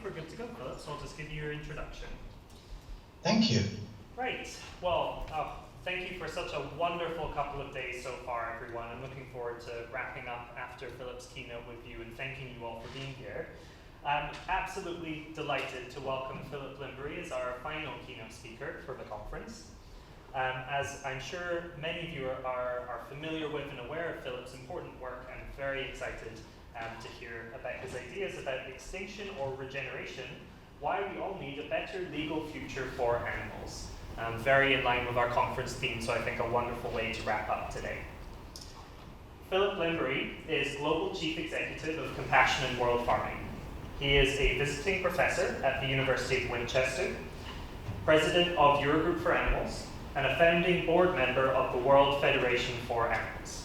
we're good to go, Philip, so I'll just give you your introduction. Thank you. Right. Well, thank you for such a wonderful couple of days so far, everyone. I'm looking forward to wrapping up after Philip's keynote with you and thanking you all for being here. I'm absolutely delighted to welcome Philip Lymbery as our final keynote speaker for the conference. As I'm sure many of you are familiar with and aware of Philip's important work, I'm very excited to hear about his ideas about extinction or regeneration, why we all need a better legal future for animals. Very in line with our conference theme, so I think a wonderful way to wrap up today. Philip Lymbery is Global Chief Executive of Compassion in World Farming. He is a visiting professor at the University of Winchester, President of Eurogroup for Animals, and a founding board member of the World Federation for Animals.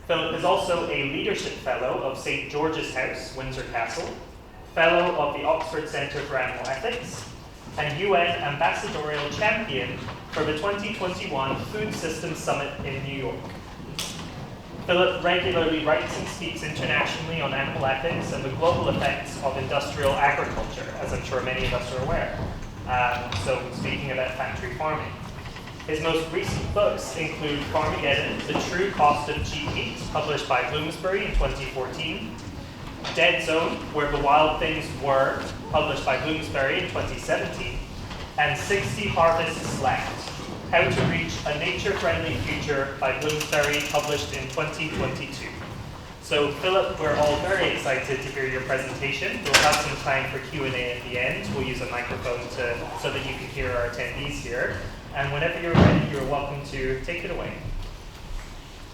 Philip is also a Leadership Fellow of St. George's House, Windsor Castle, Fellow of the Oxford Centre for Animal Ethics, and UN Ambassadorial Champion for the 2021 Food Systems Summit in New York. Philip regularly writes and speaks internationally on animal ethics and the global effects of industrial agriculture, as I'm sure many of us are aware. So speaking about factory farming. His most recent books include Farmageddon, The True Cost of Cheap Meat, published by Bloomsbury in 2014, Dead Zone, Where the Wild Things Were, published by Bloomsbury in 2017, and 60 Harvests Left, How to Reach a Nature-Friendly Future by Bloomsbury, published in 2022. So Philip, we're all very excited to hear your presentation. We'll have some time for Q&A at the end. We'll use a microphone so that you can hear our attendees here. And whenever you're ready, you're welcome to take it away.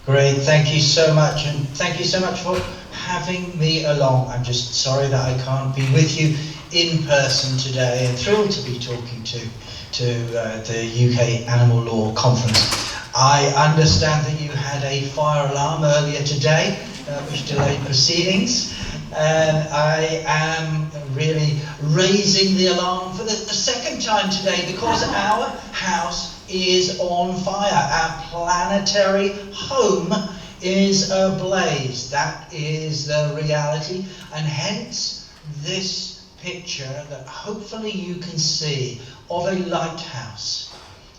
Great, thank you so much, and thank you so much for having me along. I'm just sorry that I can't be with you in person today, and thrilled to be talking to the UK Animal Law Conference. I understand that you had a fire alarm earlier today, which delayed proceedings. I am really raising the alarm for the second time today because our house is on fire. Our planetary home is ablaze. That is the reality, and hence this picture that hopefully you can see of a lighthouse,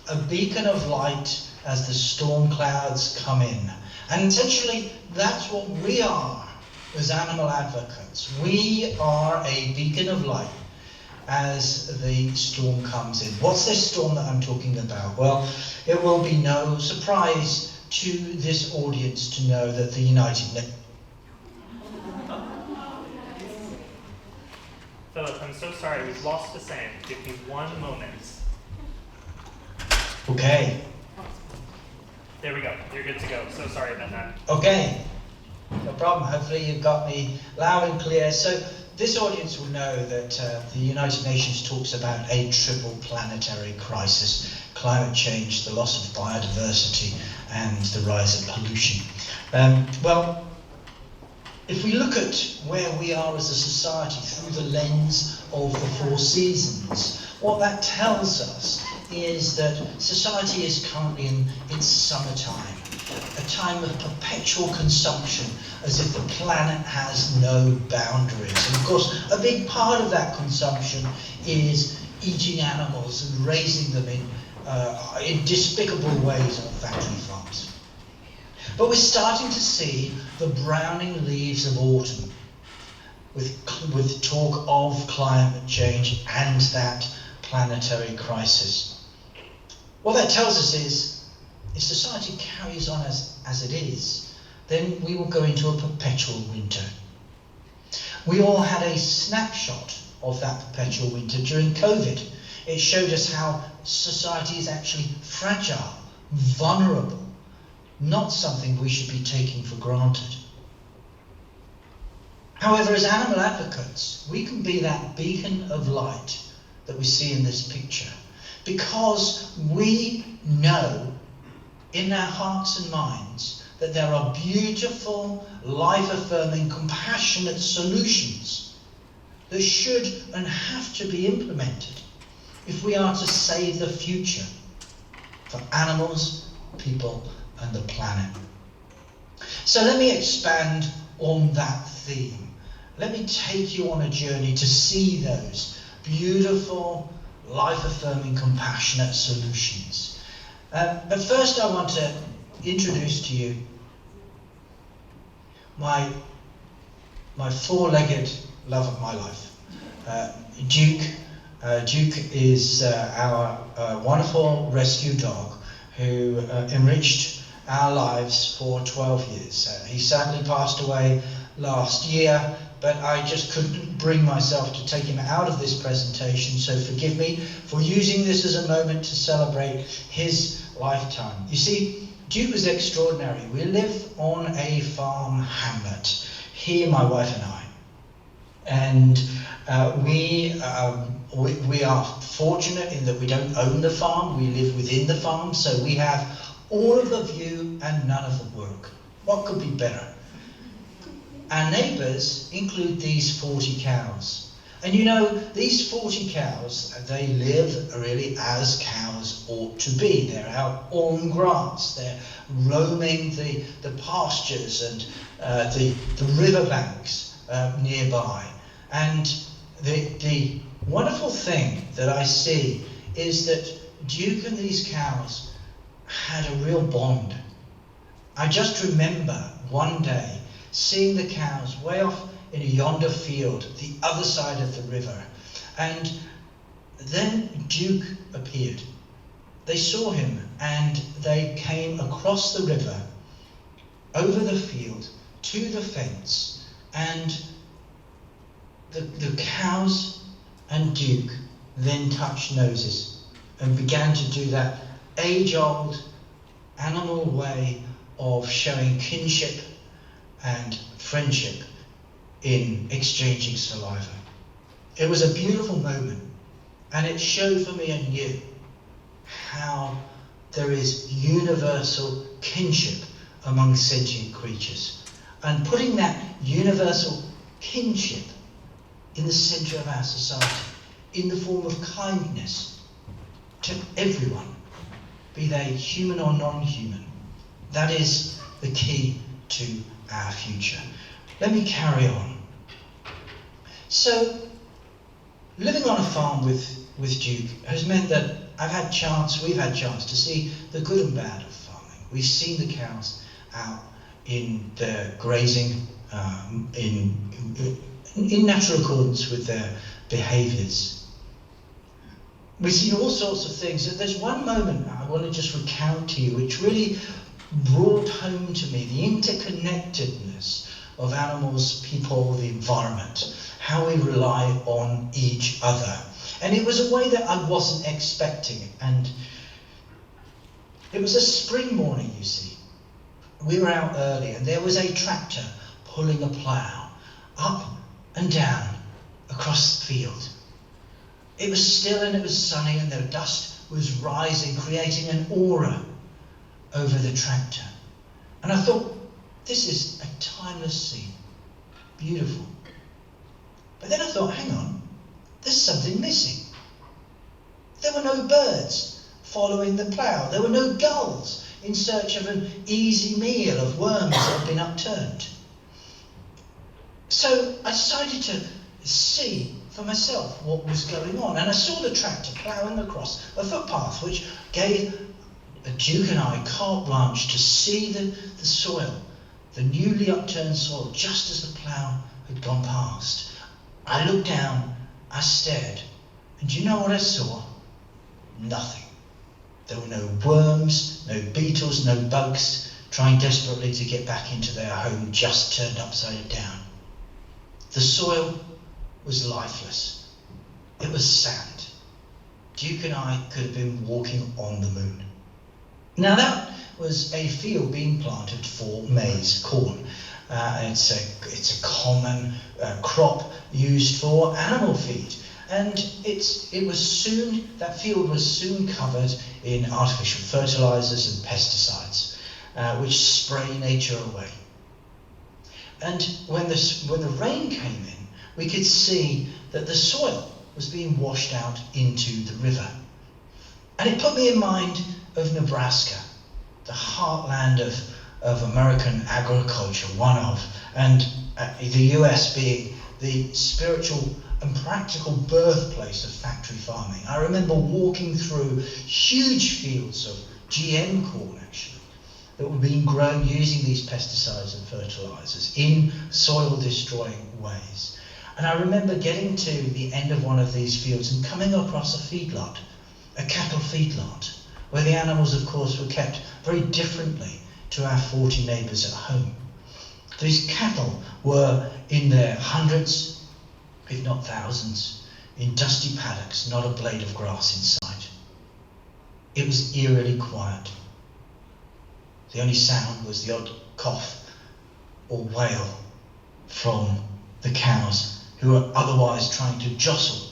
a beacon of light as the storm clouds come in. And essentially that's what we are as animal advocates. We are a beacon of light as the storm comes in. What's this storm that I'm talking about? Well, it will be no surprise to this audience to know that the United Nations... Philip, I'm so sorry, we've lost the sound. Give me 1 moment. Okay. There we go, you're good to go. So sorry about that. Okay, no problem. Hopefully you've got me loud and clear. So this audience will know that the United Nations talks about a triple planetary crisis: climate change, the loss of biodiversity, and the rise of pollution. Well, if we look at where we are as a society through the lens of the 4 seasons, what that tells us is that society is currently in its summertime, a time of perpetual consumption, as if the planet has no boundaries. And of course, a big part of that consumption is eating animals and raising them in despicable ways on factory farms. But we're starting to see the browning leaves of autumn, with talk of climate change and that planetary crisis. What that tells us is, if society carries on as it is, then we will go into a perpetual winter. We all had a snapshot of that perpetual winter during COVID. It showed us how society is actually fragile, vulnerable, not something we should be taking for granted. However, as animal advocates, we can be that beacon of light that we see in this picture, because we know in our hearts and minds that there are beautiful, life-affirming, compassionate solutions that should and have to be implemented if we are to save the future for animals, people, and the planet. So let me expand on that theme let me take you on a journey to see those beautiful, life-affirming, compassionate solutions. But first I want to introduce to you my four-legged love of my life, Duke. Duke is our wonderful rescue dog who enriched our lives for 12 years. He sadly passed away last year, but I just couldn't bring myself to take him out of this presentation, so forgive me for using this as a moment to celebrate his lifetime. You see, Duke was extraordinary. We live on a farm hamlet, he, my wife and I. And we are fortunate in that we don't own the farm, we live within the farm, so we have all of the view and none of the work. What could be better? Our neighbours include these 40 cows. And you know, these 40 cows, they live really as cows ought to be. They're out on grass, they're roaming the pastures and the riverbanks nearby. And the wonderful thing that I see is that Duke and these cows had a real bond. I just remember one day seeing the cows way off in a yonder field, the other side of the river, and then Duke appeared. They saw him and they came across the river, over the field, to the fence, and the cows and Duke then touched noses and began to do that age-old animal way of showing kinship and friendship in exchanging saliva. It was a beautiful moment, and it showed for me and you how there is universal kinship among sentient creatures, and putting that universal kinship in the centre of our society in the form of kindness to everyone, be they human or non-human. That is the key to our future. Let me carry on. So, living on a farm with Duke has meant that we've had chance to see the good and bad of farming. We've seen the cows out in their grazing in natural accordance with their behaviours. We've seen all sorts of things. There's one moment I want to just recount to you which really brought home to me the interconnectedness of animals, people, the environment, how we rely on each other. And it was a way that I wasn't expecting. And it was a spring morning, you see. We were out early and there was a tractor pulling a plough up and down across the field. It was still and it was sunny and the dust was rising, creating an aura over the tractor. And I thought, this is a timeless scene. Beautiful. But then I thought, hang on, there's something missing. There were no birds following the plough. There were no gulls in search of an easy meal of worms that had been upturned. So I decided to see for myself what was going on. And I saw the tractor ploughing across a footpath, which gave Duke and I carte blanche to see the soil, the newly upturned soil, just as the plough had gone past. I looked down, I stared, and do you know what I saw? Nothing. There were no worms, no beetles, no bugs trying desperately to get back into their home, just turned upside down. The soil was lifeless. It was sand. Duke and I could have been walking on the moon. Now that was a field being planted for maize, corn. It's a common crop used for animal feed, and that field was soon covered in artificial fertilizers and pesticides, which spray nature away. And when the rain came in, we could see that the soil was being washed out into the river. And it put me in mind of Nebraska, the heartland of American agriculture, and the US being the spiritual and practical birthplace of factory farming. I remember walking through huge fields of GM corn, actually, that were being grown using these pesticides and fertilizers in soil-destroying ways. And I remember getting to the end of one of these fields and coming across a feedlot, a cattle feedlot, where the animals, of course, were kept very differently to our 40 neighbours at home. These cattle were in their hundreds, if not thousands, in dusty paddocks, not a blade of grass in sight. It was eerily quiet. The only sound was the odd cough or wail from the cows, who were otherwise trying to jostle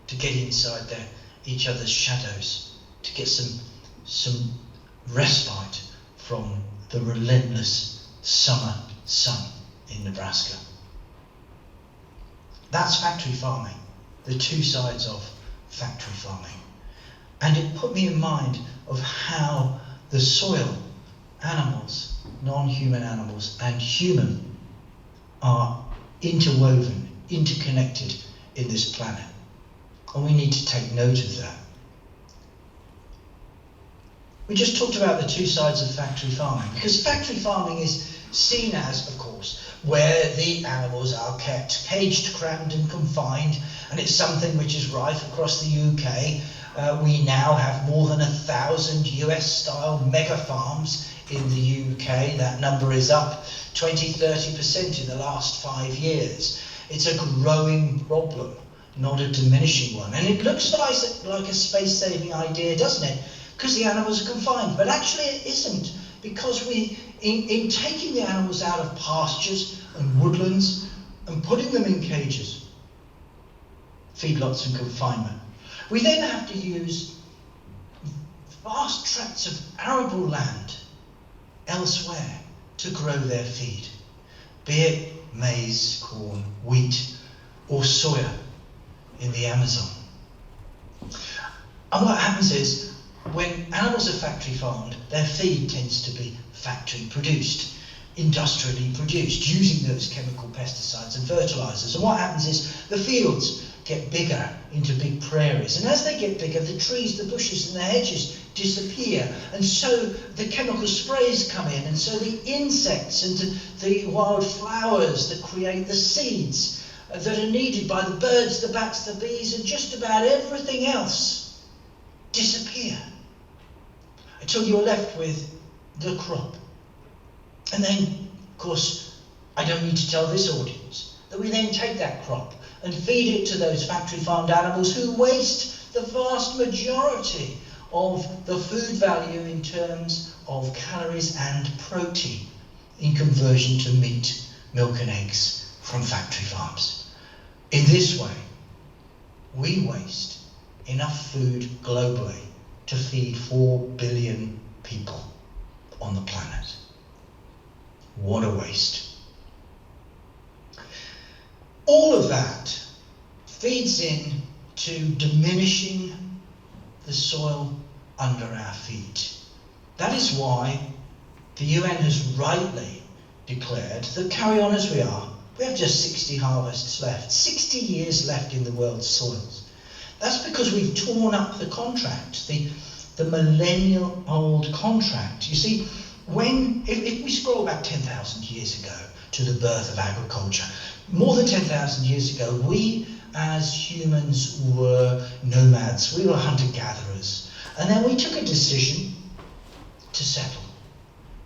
to get inside each other's shadows, to get some respite from the relentless summer sun in Nebraska. That's factory farming, the two sides of factory farming. And it put me in mind of how the soil, animals, non-human animals, and human are interwoven, interconnected in this planet. And we need to take note of that. We just talked about the two sides of factory farming, because factory farming is seen as, of course, where the animals are kept caged, crammed and confined, and it's something which is rife across the UK. We now have more than 1,000 US-style mega farms in the UK. That number is up 20-30% in the last 5 years. It's a growing problem, not a diminishing one. And it looks like a space-saving idea, doesn't it? Because the animals are confined. But actually it isn't, because in taking the animals out of pastures and woodlands and putting them in cages, feedlots and confinement, we then have to use vast tracts of arable land elsewhere to grow their feed, be it maize, corn, wheat, or soya in the Amazon. And what happens is, when animals are factory farmed, their feed tends to be factory produced, industrially produced, using those chemical pesticides and fertilizers. And what happens is the fields get bigger into big prairies. And as they get bigger, the trees, the bushes and the hedges disappear. And so the chemical sprays come in, and so the insects and the wild flowers that create the seeds that are needed by the birds, the bats, the bees, and just about everything else disappear, until you're left with the crop. And then, of course, I don't need to tell this audience that we then take that crop and feed it to those factory farmed animals who waste the vast majority of the food value in terms of calories and protein in conversion to meat, milk and eggs from factory farms. In this way, we waste enough food globally to feed 4 billion people on the planet. What a waste. All of that feeds in to diminishing the soil under our feet. That is why the UN has rightly declared that, carry on as we are, we have just 60 harvests left, 60 years left in the world's soils. That's because we've torn up the contract, the millennial-old contract. You see, if we scroll back 10,000 years ago to the birth of agriculture, more than 10,000 years ago, we as humans were nomads, we were hunter-gatherers. And then we took a decision to settle,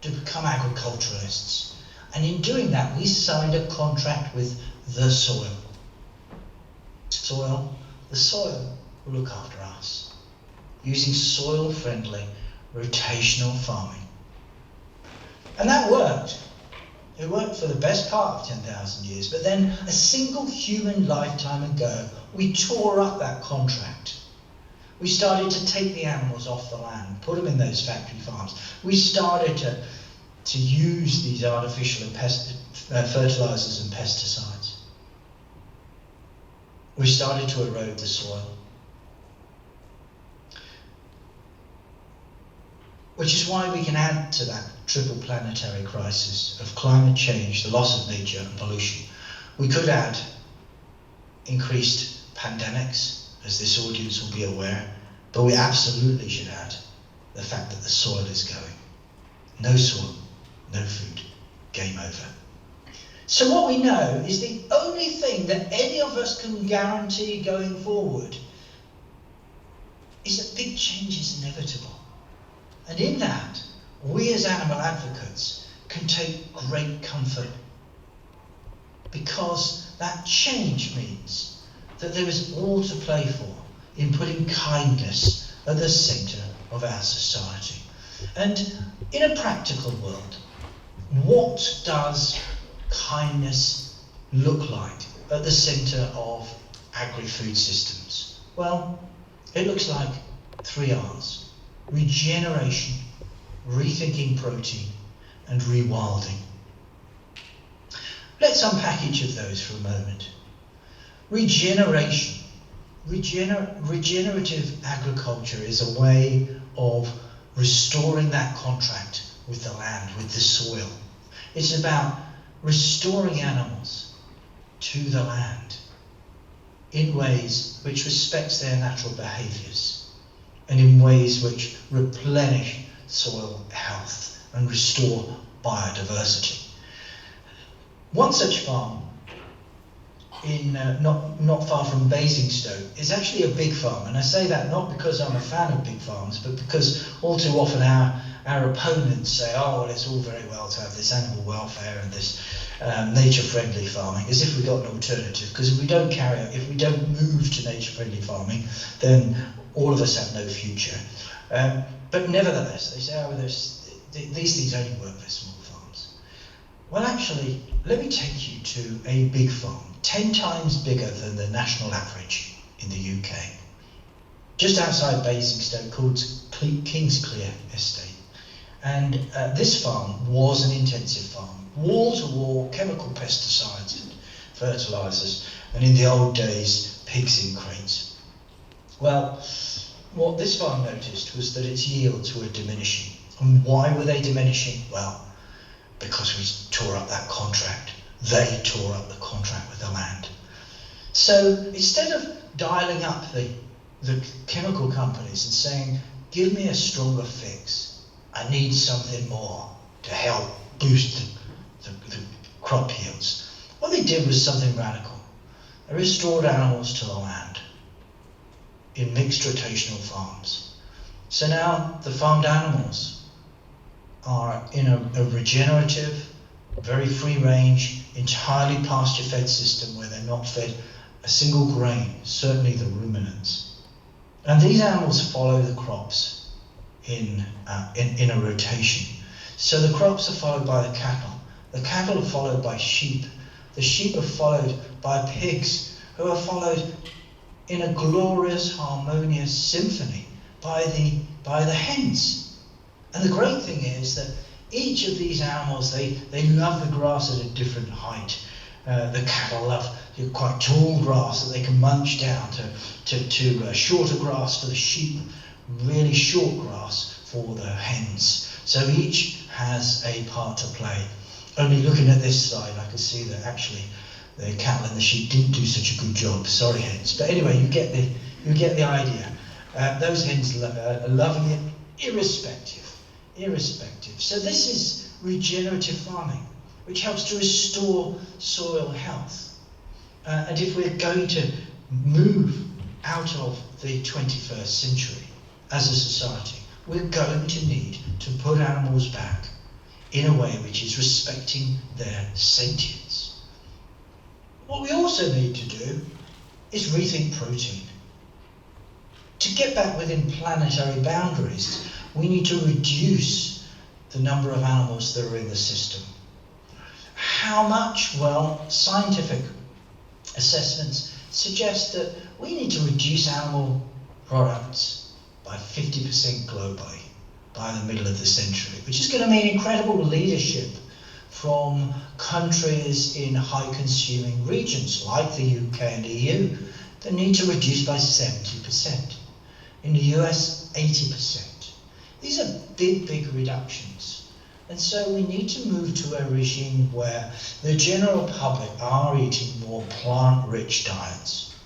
to become agriculturalists. And in doing that, we signed a contract with the soil. The soil will look after us, using soil-friendly rotational farming. And that worked. It worked for the best part of 10,000 years, but then a single human lifetime ago, we tore up that contract. We started to take the animals off the land, put them in those factory farms. We started to use these artificial fertilizers and pesticides. We started to erode the soil. Which is why we can add to that triple planetary crisis of climate change, the loss of nature and pollution. We could add increased pandemics, as this audience will be aware, but we absolutely should add the fact that the soil is going. No soil, no food, game over. So what we know is the only thing that any of us can guarantee going forward is that big change is inevitable. And in that, we as animal advocates can take great comfort, because that change means that there is all to play for in putting kindness at the centre of our society. And in a practical world, what does kindness look like at the centre of agri-food systems? Well, it looks like 3 R's: regeneration, rethinking protein, and rewilding. Let's unpack each of those for a moment. Regeneration. Regenerative agriculture is a way of restoring that contract with the land, with the soil. It's about restoring animals to the land in ways which respects their natural behaviours and in ways which replenish soil health and restore biodiversity. One such farm in not far from Basingstoke is actually a big farm, and I say that not because I'm a fan of big farms, but because all too often our opponents say, oh, well, it's all very well to have this animal welfare and this nature-friendly farming, as if we got an alternative. Because if we don't move to nature-friendly farming, then all of us have no future. But nevertheless, they say, oh, these things only work for small farms. Well, actually, let me take you to a big farm, 10 times bigger than the national average in the UK, just outside Basingstoke, called Kingsclear Estate. And this farm was an intensive farm, wall-to-wall chemical pesticides and fertilisers, and in the old days, pigs in crates. Well, what this farm noticed was that its yields were diminishing. And why were they diminishing? Well, because we tore up that contract. They tore up the contract with the land. So instead of dialing up the chemical companies and saying, give me a stronger fix, I need something more to help boost the crop yields, what they did was something radical. They restored animals to the land in mixed rotational farms. So now the farmed animals are in a regenerative, very free range, entirely pasture-fed system where they're not fed a single grain, certainly the ruminants. And these animals follow the crops in a rotation. So the crops are followed by the cattle are followed by sheep, the sheep are followed by pigs, who are followed in a glorious, harmonious symphony by the hens. And the great thing is that each of these animals, they love the grass at a different height. The cattle love quite tall grass that they can munch down to shorter grass for the sheep, really short grass for the hens. So each has a part to play. Only looking at this slide, I can see that actually the cattle and the sheep didn't do such a good job. Sorry, hens. But anyway, you get the idea. Those hens are loving it irrespective. So this is regenerative farming, which helps to restore soil health. And if we're going to move out of the 21st century as a society, we're going to need to put animals back in a way which is respecting their sentience. What we also need to do is rethink protein. To get back within planetary boundaries, we need to reduce the number of animals that are in the system. How much? Well, scientific assessments suggest that we need to reduce animal products by 50% globally by the middle of the century, which is going to mean incredible leadership from countries in high-consuming regions like the UK and EU that need to reduce by 70%. In the US, 80%. These are big reductions. And so we need to move to a regime where the general public are eating more plant-rich diets.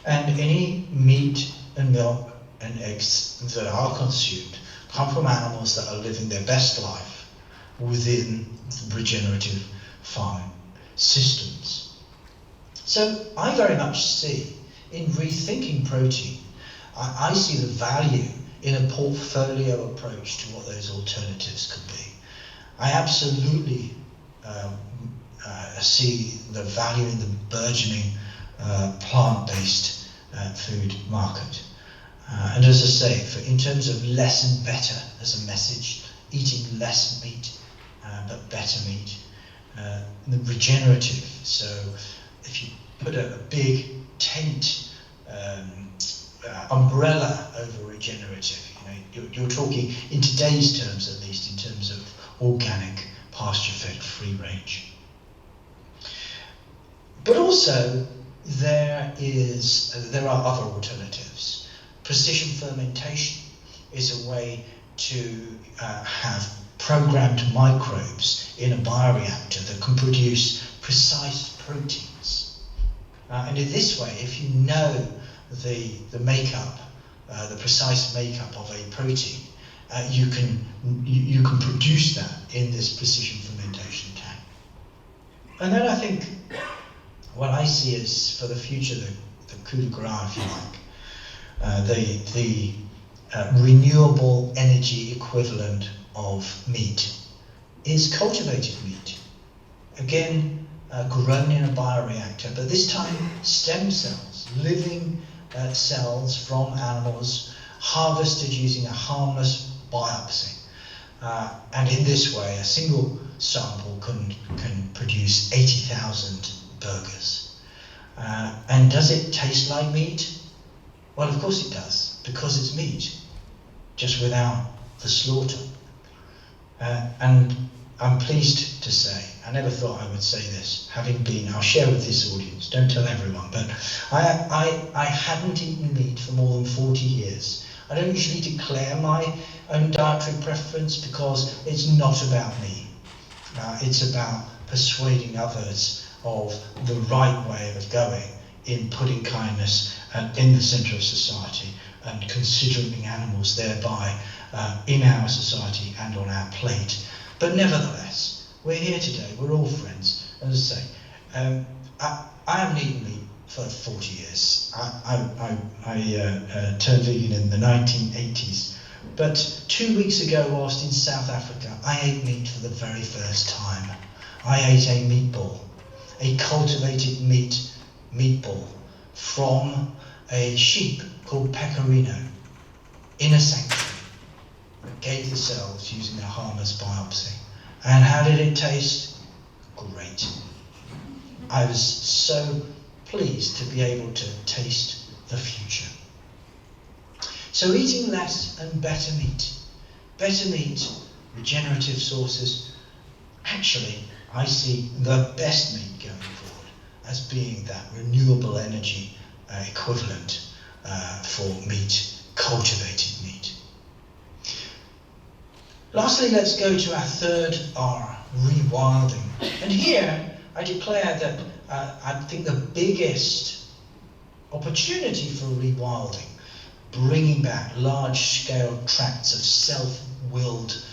And any meat and milk and eggs that are consumed come from animals that are living their best life within regenerative farming systems. So I very much see in rethinking protein, I see the value in a portfolio approach to what those alternatives could be. I absolutely see the value in the burgeoning plant-based food market. And as I say, in terms of less and better as a message, eating less meat but better meat, the regenerative. So if you put a big tent umbrella over regenerative, you're talking in today's terms, at least in terms of organic, pasture-fed, free range. But also there are other alternatives. Precision fermentation is a way to have programmed microbes in a bioreactor that can produce precise proteins. And in this way, if you know the makeup, the precise makeup of a protein, you can produce that in this precision fermentation tank. And then I think what I see is for the future the coup de grace, if you like, the renewable energy equivalent of meat is cultivated meat. Again, grown in a bioreactor, but this time stem cells, living cells from animals harvested using a harmless biopsy. And in this way, a single sample can produce 80,000 burgers. And does it taste like meat? Well, of course it does, because it's meat, just without the slaughter. And I'm pleased to say, I never thought I would say this, having been, I'll share with this audience, don't tell everyone, but I hadn't eaten meat for more than 40 years. I don't usually declare my own dietary preference because it's not about me. It's about persuading others of the right way of going in putting kindness in the centre of society and considering animals thereby in our society and on our plate. But nevertheless, we're here today, we're all friends. As I say, I haven't eaten meat for 40 years. I turned vegan in the 1980s. But 2 weeks ago, whilst in South Africa, I ate meat for the very first time. I ate a meatball, a cultivated meatball from a sheep called Pecorino in a sanctuary. Gave the cells using a harmless biopsy. And how did it taste? Great. I was so pleased to be able to taste the future. So eating less and better meat, regenerative sources. Actually, I see the best meat going forward as being that renewable energy equivalent for meat, cultivated meat. Lastly, let's go to our third R, rewilding. And here, I declare that I think the biggest opportunity for rewilding, bringing back large-scale tracts of self-willed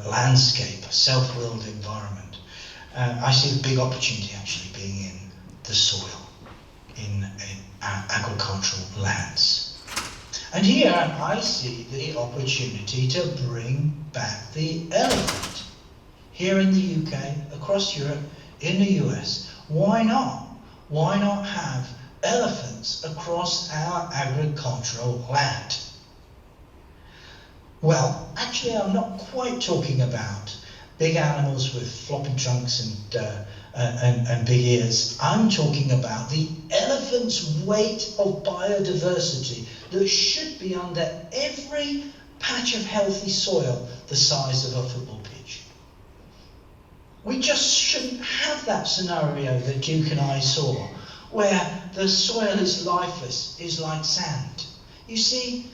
landscape, self-willed environment. I see the big opportunity actually being in the soil, in agricultural lands. And here I see the opportunity to bring back the elephant. Here in the UK, across Europe, in the US. Why not? Why not have elephants across our agricultural land? Well, actually I'm not quite talking about big animals with floppy trunks and big ears. I'm talking about the elephant's weight of biodiversity that should be under every patch of healthy soil the size of a football pitch. We just shouldn't have that scenario that Duke and I saw, where the soil is lifeless, is like sand. You see,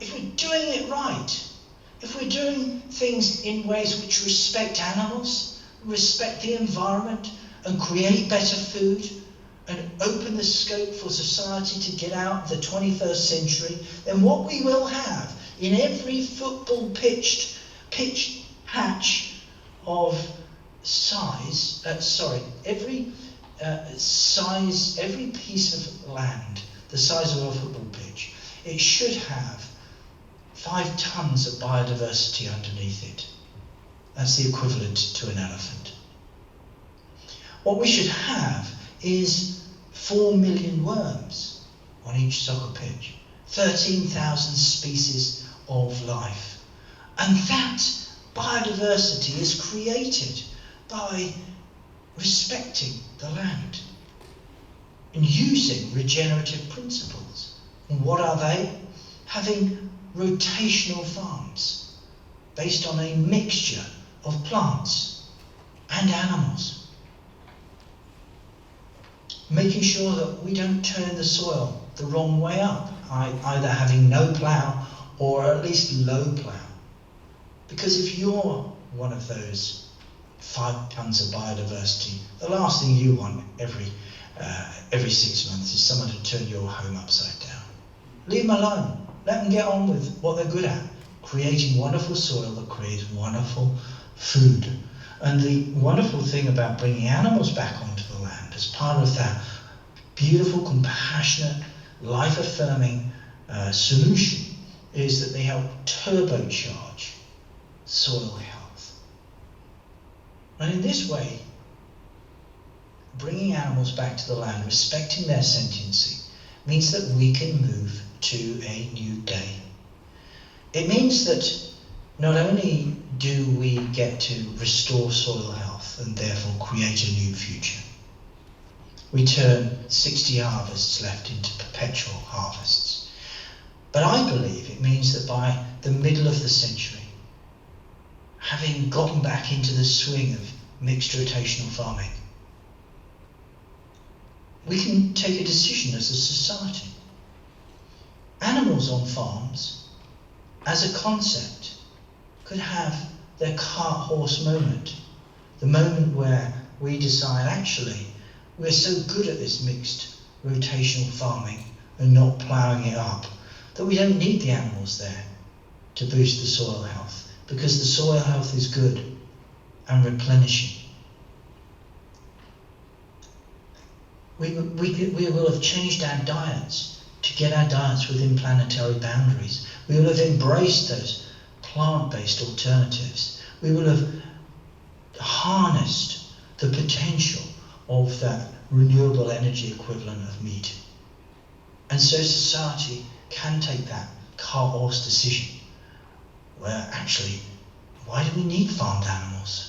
if we're doing it right, if we're doing things in ways which respect animals, respect the environment, and create better food, and open the scope for society to get out of the 21st century, then what we will have in every football pitch patch of size, every piece of land, the size of a football pitch, it should have 5 tons of biodiversity underneath it. That's the equivalent to an elephant. What we should have is 4 million worms on each soccer pitch, 13,000 species of life. And that biodiversity is created by respecting the land and using regenerative principles. And what are they? Having rotational farms based on a mixture of plants and animals. Making sure that we don't turn the soil the wrong way up, either having no plough or at least low plough. Because if you're one of those 5 tons of biodiversity, the last thing you want every 6 months is someone to turn your home upside down. Leave them alone. Let them get on with what they're good at, creating wonderful soil that creates wonderful food. And the wonderful thing about bringing animals back onto the land as part of that beautiful, compassionate, life-affirming solution is that they help turbocharge soil health. And in this way, bringing animals back to the land, respecting their sentiency, means that we can move to a new day. It means that not only do we get to restore soil health and therefore create a new future, we turn 60 harvests left into perpetual harvests. But I believe it means that by the middle of the century, having gotten back into the swing of mixed rotational farming, we can take a decision as a society. Animals on farms, as a concept, could have their cart-horse moment, the moment where we decide, actually, we're so good at this mixed rotational farming and not ploughing it up that we don't need the animals there to boost the soil health, because the soil health is good and replenishing. We will have changed our diets to get our diets within planetary boundaries. We will have embraced those plant-based alternatives. We will have harnessed the potential of that renewable energy equivalent of meat. And so society can take that cart-horse decision where actually, why do we need farmed animals?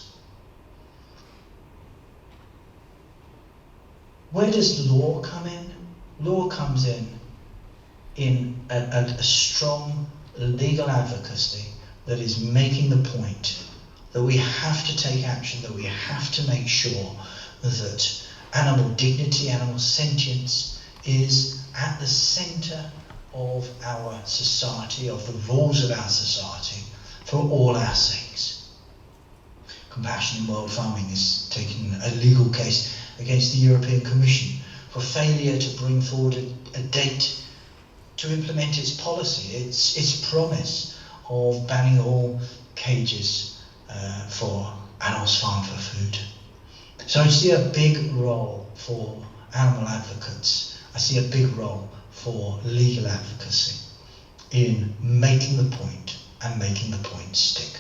Where does law come in? Law comes in a strong legal advocacy that is making the point that we have to take action, that we have to make sure that animal dignity, animal sentience is at the centre of our society, of the rules of our society, for all our sakes. Compassion in World Farming is taking a legal case against the European Commission for failure to bring forward a date to implement its policy, its promise of banning all cages for animals farmed for food. So I see a big role for animal advocates. I see a big role for legal advocacy in making the point and making the point stick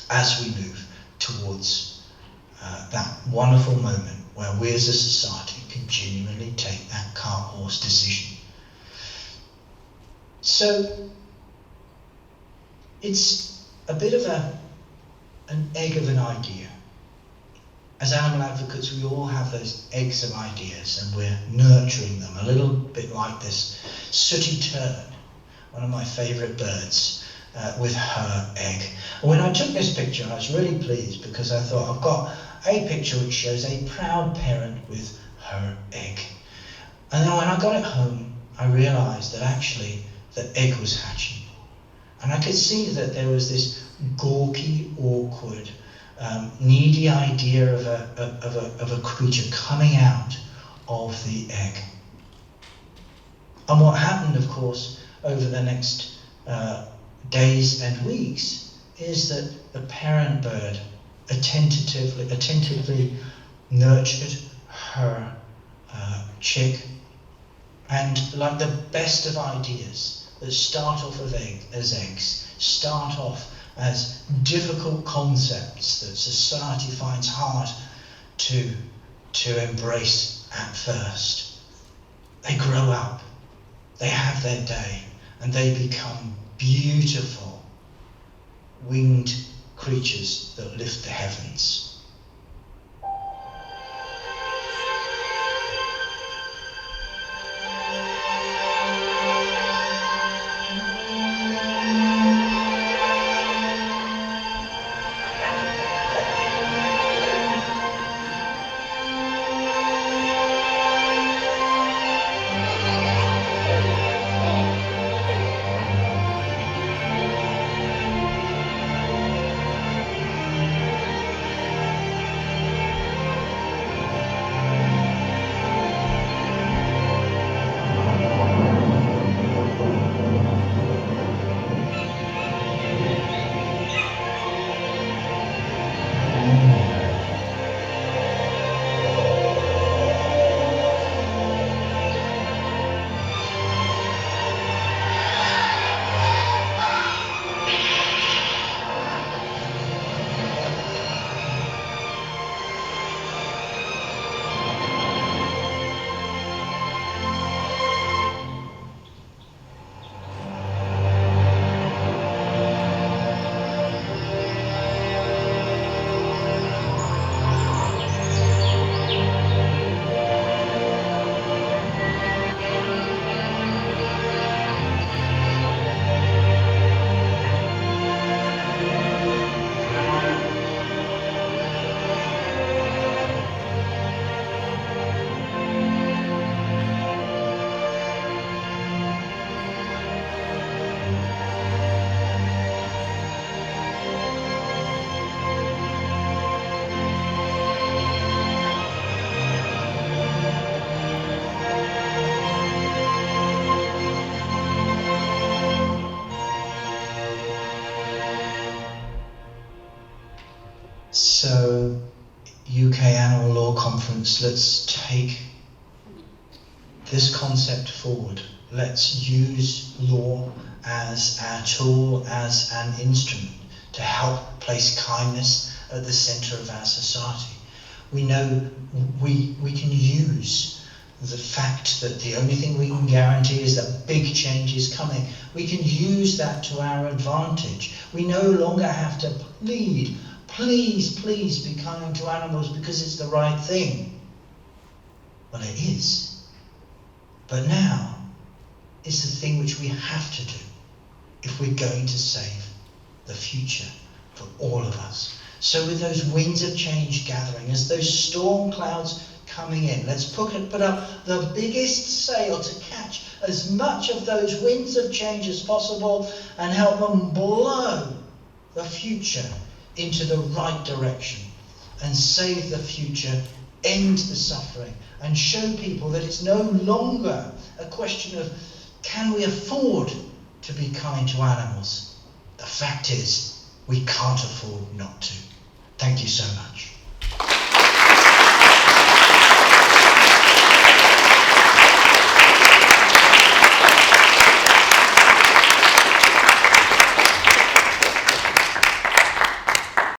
as we move towards that wonderful moment where we as a society can genuinely take that cart-horse decision. So it's a bit of an egg of an idea. As animal advocates, we all have those eggs of ideas and we're nurturing them, a little bit like this sooty tern, one of my favourite birds, with her egg. And when I took this picture, I was really pleased because I thought I've got a picture which shows a proud parent with her egg. And then when I got it home, I realised that actually the egg was hatching. And I could see that there was this gawky, awkward, needy idea of a creature coming out of the egg. And what happened, of course, over the next days and weeks is that the parent bird attentively nurtured her chick, and like the best of ideas that start off as eggs, start off as difficult concepts that society finds hard to embrace at first. They grow up, they have their day, and they become beautiful winged creatures that lift the heavens. So, UK Animal Law Conference, let's take this concept forward. Let's use law as our tool, as an instrument to help place kindness at the centre of our society. We know we can use the fact that the only thing we can guarantee is that big change is coming. We can use that to our advantage. We no longer have to plead, please, please be kind to animals because it's the right thing. Well, it is. But now, it's the thing which we have to do if we're going to save the future for all of us. So with those winds of change gathering, as those storm clouds coming in, let's put up the biggest sail to catch as much of those winds of change as possible and help them blow the future into the right direction and save the future, end the suffering, and show people that it's no longer a question of can we afford to be kind to animals. The fact is, we can't afford not to. Thank you so much.